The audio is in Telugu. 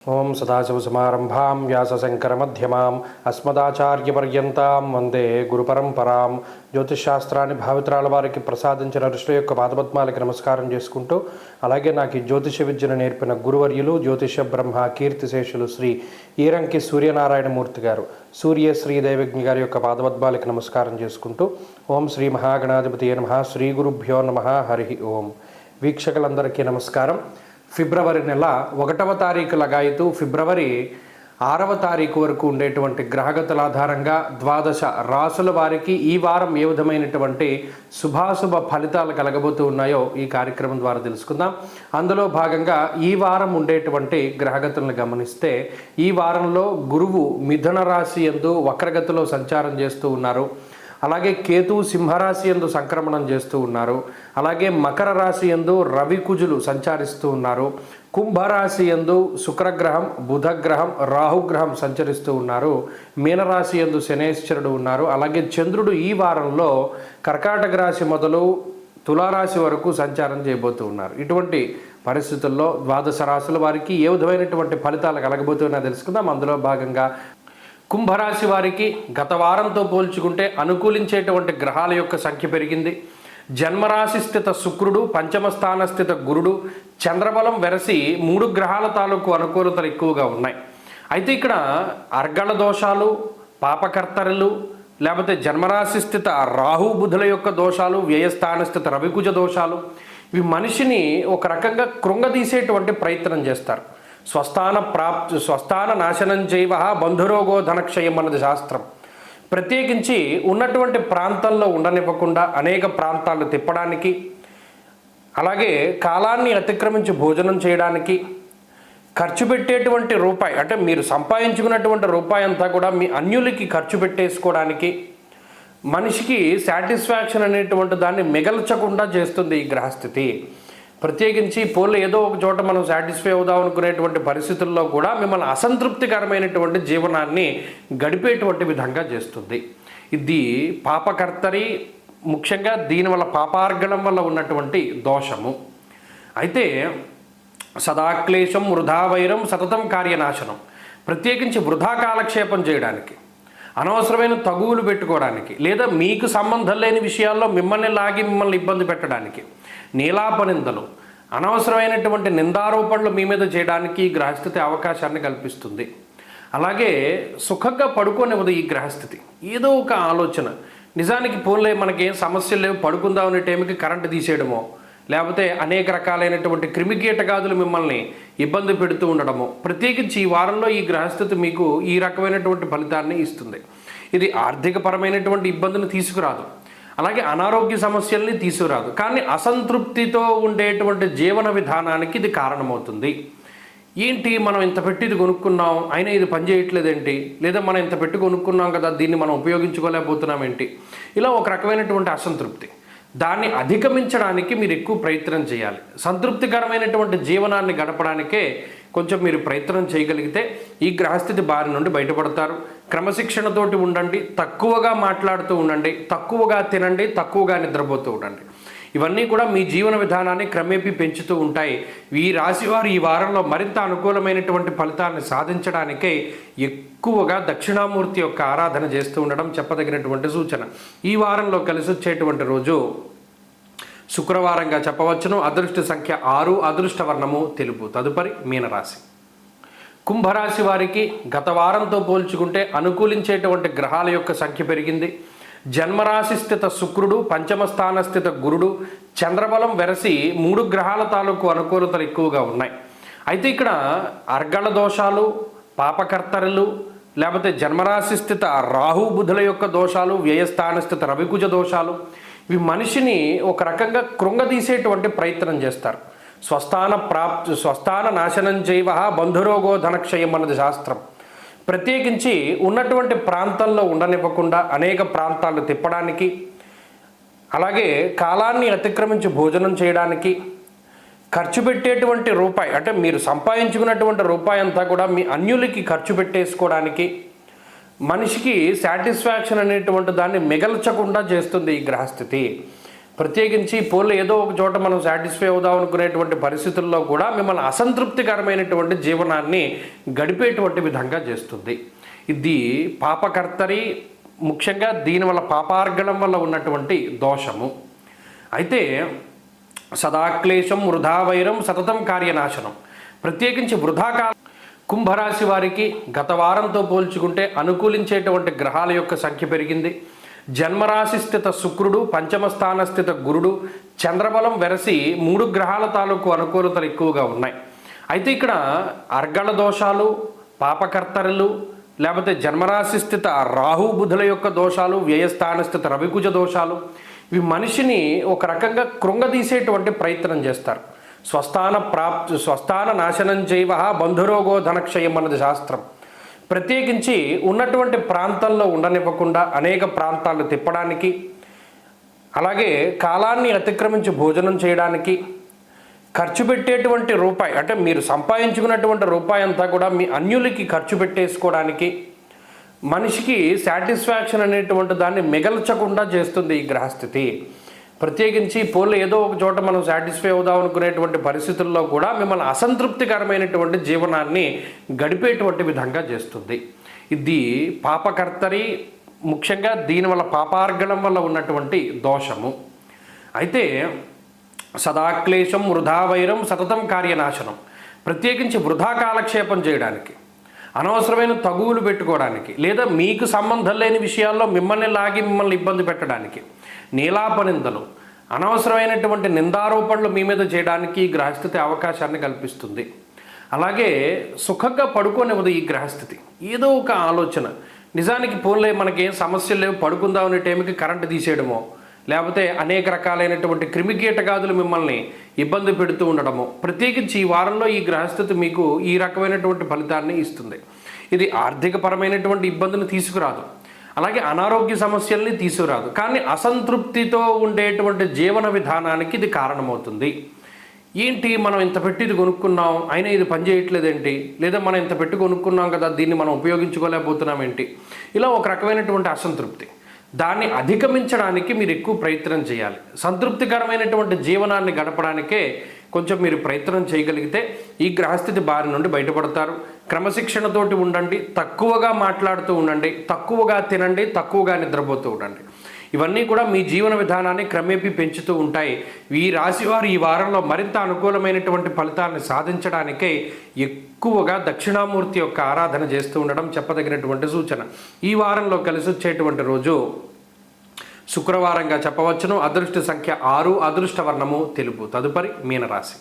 ఓం సదాశివసమారంభాం వ్యాసశంకరమధ్యమాం అస్మదాచార్యపర్యంతాం వందే గురుపరంపరాం. జ్యోతిషశాస్త్రాన్ని భావితరాల వారికి ప్రసాదించిన ఋషుల యొక్క పాదపద్మాలకి నమస్కారం చేసుకుంటూ, అలాగే నాకు ఈ జ్యోతిష విద్యను నేర్పిన గురువర్యులు జ్యోతిష బ్రహ్మ కీర్తిశేషులు శ్రీ ఈరంకి సూర్యనారాయణమూర్తి గారు, సూర్యశ్రీ దైవజ్ఞ గారి యొక్క పాదపద్మాలకి నమస్కారం చేసుకుంటూ, ఓం శ్రీ మహాగణాధిపతి నమః, శ్రీ గురుభ్యో నమః, హరి ఓం. వీక్షకులందరికీ నమస్కారం. ఫిబ్రవరి నెల 1వ తారీఖు లగాయతూ ఫిబ్రవరి 6వ తారీఖు వరకు ఉండేటువంటి గ్రహగతుల ఆధారంగా 12 రాసుల వారికి ఈ వారం ఏ విధమైనటువంటి శుభాశుభ ఫలితాలు కలగబోతూ ఉన్నాయో ఈ కార్యక్రమం ద్వారా తెలుసుకుందాం. అందులో భాగంగా ఈ వారం ఉండేటువంటి గ్రహగతులను గమనిస్తే, ఈ వారంలో గురువు మిథున రాశి యందు వక్రగతిలో సంచారం చేస్తూ ఉన్నారు. అలాగే కేతు సింహరాశి యందు సంక్రమణం చేస్తూ ఉన్నారు. అలాగే మకర రాశి యందు రవి కుజులు సంచరిస్తూ ఉన్నారు. కుంభరాశి యందు శుక్రగ్రహం, బుధగ్రహం, రాహుగ్రహం సంచరిస్తూ ఉన్నారు. మీనరాశి యందు శనేశ్వరుడు ఉన్నారు. అలాగే చంద్రుడు ఈ వారంలో కర్కాటక రాశి మొదలు తులారాశి వరకు సంచారం చేయబోతూ ఉన్నారు. ఇటువంటి పరిస్థితుల్లో 12 రాశుల వారికి ఏ విధమైనటువంటి ఫలితాలు కలగబోతున్నా తెలుసుకుందాం. అందులో భాగంగా కుంభరాశి వారికి గత వారంతో పోల్చుకుంటే అనుకూలించేటువంటి గ్రహాల యొక్క సంఖ్య పెరిగింది. జన్మరాశి స్థిత శుక్రుడు, పంచమ స్థాన స్థిత గురుడు, చంద్రబలం వెరసి 3 గ్రహాల తాలూకు అనుకూలతలు ఎక్కువగా ఉన్నాయి. అయితే ఇక్కడ అర్గళ దోషాలు, పాపకర్తరులు, లేకపోతే జన్మరాశి స్థిత రాహు బుధుల యొక్క దోషాలు, వ్యయస్థాన స్థిత రవికుజ దోషాలు, ఇవి మనిషిని ఒక రకంగా కృంగదీసేటువంటి ప్రయత్నం చేస్తారు. స్వస్థాన నాశనం చేయవ బంధురోగో ధనక్షయం అన్నది శాస్త్రం. ప్రత్యేకించి ఉన్నటువంటి ప్రాంతంలో ఉండనివ్వకుండా అనేక ప్రాంతాలు తిప్పడానికి, అలాగే కాలాన్ని అతిక్రమించి భోజనం చేయడానికి, ఖర్చు పెట్టేటువంటి రూపాయి అంటే మీరు సంపాదించుకున్నటువంటి రూపాయి అంతా కూడా మీ అన్యులకి ఖర్చు పెట్టేసుకోవడానికి, మనిషికి సాటిస్ఫాక్షన్ అనేటువంటి దాన్ని మిగల్చకుండా చేస్తుంది ఈ గ్రహస్థితి. ప్రత్యేకించి పోలు ఏదో ఒక చోట మనం సాటిస్ఫై అవుదాం అనుకునేటువంటి పరిస్థితుల్లో కూడా మిమ్మల్ని అసంతృప్తికరమైనటువంటి జీవనాన్ని గడిపేటువంటి విధంగా చేస్తుంది. ఇది పాపకర్తరి, ముఖ్యంగా దీనివల్ల పాపార్గణం వల్ల ఉన్నటువంటి దోషము. అయితే సదాక్లేశం వృధా వైరం సతతం కార్యనాశనం. ప్రత్యేకించి వృధా కాలక్షేపం చేయడానికి, అనవసరమైన తగువులు పెట్టుకోవడానికి, లేదా మీకు సంబంధం లేని విషయాల్లో మిమ్మల్ని లాగి మిమ్మల్ని ఇబ్బంది పెట్టడానికి, నీలాపనిందలు, అనవసరమైనటువంటి నిందారోపణలు మీ మీద చేయడానికి ఈ గ్రహస్థితి అవకాశాన్ని కల్పిస్తుంది. అలాగే సుఖంగా పడుకోనివ్వదు ఈ గ్రహస్థితి. ఏదో ఒక ఆలోచన, నిజానికి పోన్లే మనకేం సమస్యలు లేవు పడుకుందాం అనే టైంకి కరెంటు తీసేయడమో, లేకపోతే అనేక రకాలైనటువంటి క్రిమికీటకాదులు మిమ్మల్ని ఇబ్బంది పెడుతూ ఉండడము. ప్రత్యేకించి ఈ వారంలో ఈ గ్రహస్థితి మీకు ఈ రకమైనటువంటి ఫలితాన్ని ఇస్తుంది. ఇది ఆర్థికపరమైనటువంటి ఇబ్బందిని తీసుకురాదు, అలాగే అనారోగ్య సమస్యల్ని తీసుకురాదు, కానీ అసంతృప్తితో ఉండేటువంటి జీవన విధానానికి ఇది కారణమవుతుంది. ఏంటి, మనం ఇంత పెట్టి ఇది కొనుక్కున్నాం అయినా ఇది పనిచేయట్లేదేంటి, లేదా మనం ఇంత పెట్టి కొనుక్కున్నాం కదా దీన్ని మనం ఉపయోగించుకోలేకపోతున్నాం ఏంటి, ఇలా ఒక రకమైనటువంటి అసంతృప్తి. దాన్ని అధిగమించడానికి మీరు ఎక్కువ ప్రయత్నం చేయాలి. సంతృప్తికరమైనటువంటి జీవనాన్ని గడపడానికే కొంచెం మీరు ప్రయత్నం చేయగలిగితే ఈ గ్రహస్థితి బారి నుండి బయటపడతారు. క్రమశిక్షణతోటి ఉండండి, తక్కువగా మాట్లాడుతూ ఉండండి, తక్కువగా తినండి, తక్కువగా నిద్రపోతూ ఉండండి. ఇవన్నీ కూడా మీ జీవన విధానాన్ని క్రమేపీ పెంచుతూ ఉంటాయి. ఈ రాశివారు ఈ వారంలో మరింత అనుకూలమైనటువంటి ఫలితాన్ని సాధించడానికే ఎక్కువగా దక్షిణామూర్తి యొక్క ఆరాధన చేస్తూ ఉండడం చెప్పదగినటువంటి సూచన. ఈ వారంలో కలిసి వచ్చేటువంటి రోజు శుక్రవారంగా చెప్పవచ్చును. అదృష్ట సంఖ్య 6, అదృష్ట వర్ణము తెలుపు. తదుపరి మీనరాశి. కుంభరాశి వారికి గత వారంతో పోల్చుకుంటే అనుకూలించేటువంటి గ్రహాల యొక్క సంఖ్య పెరిగింది. జన్మరాశి స్థిత శుక్రుడు, పంచమ స్థాన స్థిత గురుడు, చంద్రబలం వెరసి 3 గ్రహాల తాలూకు అనుకూలతలు ఎక్కువగా ఉన్నాయి. అయితే ఇక్కడ అర్గళ దోషాలు, పాపకర్తరులు, లేకపోతే జన్మరాశి స్థిత రాహు బుధుల యొక్క దోషాలు, వ్యయస్థాన స్థిత రవికుజ దోషాలు, ఇవి మనిషిని ఒక రకంగా కృంగదీసేటువంటి ప్రయత్నం చేస్తారు. స్వస్థాన నాశనం చేయవ బంధురోగో ధనక్షయం అన్నది శాస్త్రం. ప్రత్యేకించి ఉన్నటువంటి ప్రాంతంలో ఉండనివ్వకుండా అనేక ప్రాంతాలు తిప్పడానికి, అలాగే కాలాన్ని అతిక్రమించి భోజనం చేయడానికి, ఖర్చు పెట్టేటువంటి రూపాయి అంటే మీరు సంపాదించుకున్నటువంటి రూపాయి అంతా కూడా మీ అన్యులకి ఖర్చు పెట్టేసుకోవడానికి, మనిషికి సాటిస్ఫాక్షన్ అనేటువంటి దాన్ని మిగల్చకుండా చేస్తుంది ఈ గ్రహస్థితి. ప్రత్యేకించి పోన్లు ఏదో ఒక చోట మనం సాటిస్ఫై అవుదాం అనుకునేటువంటి పరిస్థితుల్లో కూడా మిమ్మల్ని అసంతృప్తికరమైనటువంటి జీవనాన్ని గడిపేటువంటి విధంగా చేస్తుంది. ఇది పాపకర్తరి, ముఖ్యంగా దీనివల్ల పాపార్గణం వల్ల ఉన్నటువంటి దోషము. అయితే సదాక్లేశం వృధావైరం సతతం కార్యనాశనం. ప్రత్యేకించి వృధాకాల కుంభరాశి వారికి గత వారంతో పోల్చుకుంటే అనుకూలించేటువంటి గ్రహాల యొక్క సంఖ్య పెరిగింది. జన్మరాశి స్థిత శుక్రుడు, పంచమ స్థాన స్థిత గురుడు, చంద్రబలం వెరసి 3 గ్రహాల తాలూకు అనుకూలతలు ఎక్కువగా ఉన్నాయి. అయితే ఇక్కడ అర్గళ దోషాలు, పాపకర్తరులు, లేకపోతే జన్మరాశి స్థిత రాహు బుధుల యొక్క దోషాలు, వ్యయస్థాన స్థిత రవికుజ దోషాలు, ఇవి మనిషిని ఒక రకంగా కృంగదీసేటువంటి ప్రయత్నం చేస్తారు. స్వస్థాన నాశనం చైవ బంధురోగో ధనక్షయం అన్నది శాస్త్రం. ప్రత్యేకించి ఉన్నటువంటి ప్రాంతంలో ఉండనివ్వకుండా అనేక ప్రాంతాలు తిప్పడానికి, అలాగే కాలాన్ని అతిక్రమించి భోజనం చేయడానికి, ఖర్చు పెట్టేటువంటి రూపాయి అంటే మీరు సంపాదించుకున్నటువంటి రూపాయి అంతా కూడా మీ అన్యులకి ఖర్చు పెట్టేసుకోవడానికి, మనిషికి సాటిస్ఫాక్షన్ అనేటువంటి దాన్ని మిగల్చకుండా చేస్తుంది ఈ గ్రహస్థితి. ప్రత్యేకించి పోన్లు ఏదో ఒక చోట మనం సాటిస్ఫై అవుదాం అనుకునేటువంటి పరిస్థితుల్లో కూడా మిమ్మల్ని అసంతృప్తికరమైనటువంటి జీవనాన్ని గడిపేటువంటి విధంగా చేస్తుంది. ఇది పాపకర్తరి, ముఖ్యంగా దీనివల్ల పాపార్గణం వల్ల ఉన్నటువంటి దోషము. అయితే సదాక్లేశం వృధావైరం సతతం కార్యనాశనం. ప్రత్యేకించి వృధా కాలక్షేపం చేయడానికి, అనవసరమైన తగువులు పెట్టుకోవడానికి, లేదా మీకు సంబంధం లేని విషయాల్లో మిమ్మల్ని ఇబ్బంది పెట్టడానికి, నీలాపనిందలు, అనవసరమైనటువంటి నిందారోపణలు మీ మీద చేయడానికి ఈ గ్రహస్థితి అవకాశాన్ని కల్పిస్తుంది. అలాగే సుఖంగా పడుకోనివ్వదు ఈ గ్రహస్థితి. ఏదో ఒక ఆలోచన, నిజానికి పోన్లే మనకేం సమస్యలు లేవు పడుకుందాం అనే టైంకి కరెంటు తీసేయడమో, లేకపోతే అనేక రకాలైనటువంటి క్రిమికీటకాదులు మిమ్మల్ని ఇబ్బంది పెడుతూ ఉండడము. ప్రత్యేకించి ఈ వారంలో ఈ గ్రహస్థితి మీకు ఈ రకమైనటువంటి ఫలితాన్ని ఇస్తుంది. ఇది ఆర్థికపరమైనటువంటి ఇబ్బందిని తీసుకురాదు, అలాగే అనారోగ్య సమస్యల్ని తీసుకురాదు, కానీ అసంతృప్తితో ఉండేటువంటి జీవన విధానానికి ఇది కారణమవుతుంది. ఏంటి మనం ఇంత పెట్టి ఇది కొనుక్కున్నాం అయినా ఇది పనిచేయట్లేదేంటి, లేదా మనం ఇంత పెట్టి కొనుక్కున్నాం కదా దీన్ని మనం ఉపయోగించుకోలేకపోతున్నాం ఏంటి, ఇలా ఒక రకమైనటువంటి అసంతృప్తి. దాన్ని అధిగమించడానికి మీరు ఎక్కువ ప్రయత్నం చేయాలి. సంతృప్తికరమైనటువంటి జీవనాన్ని గడపడానికే కొంచెం మీరు ప్రయత్నం చేయగలిగితే ఈ గ్రహస్థితి బారి నుండి బయటపడతారు. క్రమశిక్షణతోటి ఉండండి, తక్కువగా మాట్లాడుతూ ఉండండి, తక్కువగా తినండి, తక్కువగా నిద్రపోతూ ఉండండి. ఇవన్నీ కూడా మీ జీవన విధానాన్ని క్రమేపీ పెంచుతూ ఉంటాయి. ఈ రాశివారు ఈ వారంలో మరింత అనుకూలమైనటువంటి ఫలితాన్ని సాధించడానికే ఎక్కువగా దక్షిణామూర్తి యొక్క ఆరాధన చేస్తూ ఉండడం చెప్పదగినటువంటి సూచన. ఈ వారంలో కలిసి వచ్చేటువంటి రోజు శుక్రవారంగా చెప్పవచ్చును. అదృష్ట సంఖ్య 6, అదృష్ట వర్ణము తెలుపు. తదుపరి మీనరాశి.